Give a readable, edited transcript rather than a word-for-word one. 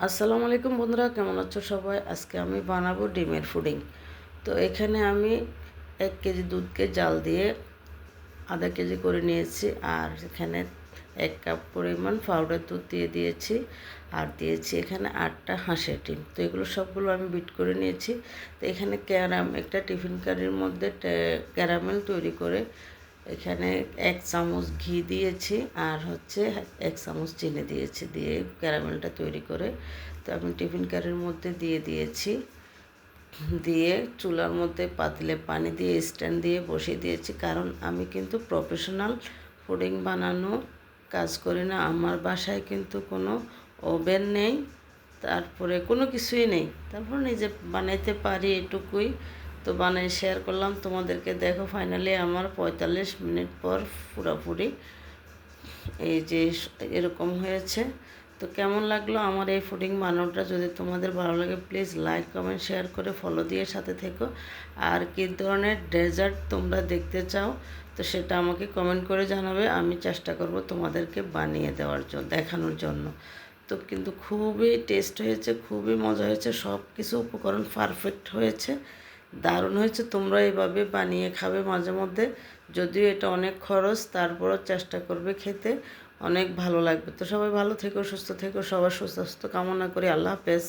আসসালামু আলাইকুম বন্ধুরা, কেমন আছো সবাই? আজকে আমি বানাবো ডিমের পুডিং। তো এখানে আমি 1 কেজি দুধকে জাল দিয়ে আধা কেজি করে নিয়েছি, আর এখানে 1 কাপ পরিমাণ পাউডার দুধ দিয়ে দিয়েছি, আর দিয়েছি এখানে 8টা হাঁসের ডিম। তো এগুলো সবগুলো আমি বিট করে নিয়েছি। তো এখানে একটা টিফিন কারির মধ্যে ক্যারামেল তৈরি করে এখানে 1 চামচ ঘি দিয়েছি, আর 1 চামচ চিনি দিয়েছি, দিয়ে ক্যারামেলটা তৈরি করে তো আমি টিফিন কারির মধ্যে দিয়ে দিয়েছি। দিয়ে চুলার মধ্যে পাতিলে পানি দিয়ে স্ট্যান্ড দিয়ে বসিয়ে দিয়েছি, কারণ আমি কিন্তু প্রফেশনাল পুডিং বানানো কাজ করি না। আমার বাসায় কিন্তু কোনো ওভেন নেই, তারপরে কোনো কিছুই নেই, তারপর নিজে বানাইতে পারি এটুকুই। তো বানাই শেয়ার করলাম তোমাদেরকে। দেখো, ফাইনালি আমার 45 মিনিট পর পুরোপুরি এই যে এরকম হয়েছে। তো কেমন লাগলো আমার এই পুডিং বানানোটা? যদি তোমাদের ভালো লাগে প্লিজ লাইক কমেন্ট শেয়ার করে ফলো দিয়ে সাথে থেকো। আর কী ধরনের ডেজার্ট তোমরা দেখতে চাও তো সেটা আমাকে কমেন্ট করে জানাবে, আমি চেষ্টা করব তোমাদেরকে বানিয়ে দেওয়ার জন্য, দেখানোর জন্য। তো কিন্তু খুবই টেস্ট হয়েছে, খুবই মজা হয়েছে, সব কিছু উপকরণ পারফেক্ট হয়েছে, দারুণ হয়েছে। তোমরা এভাবে বানিয়ে খাবে মাঝে মধ্যে, যদিও এটা অনেক খরচ, তারপরও চেষ্টা করবে খেতে, অনেক ভালো লাগবে। তো সবাই ভালো থেকো, সুস্থ থেকো, সবার সুস্বাস্থ্য কামনা করি। আল্লাহ হাফেজ।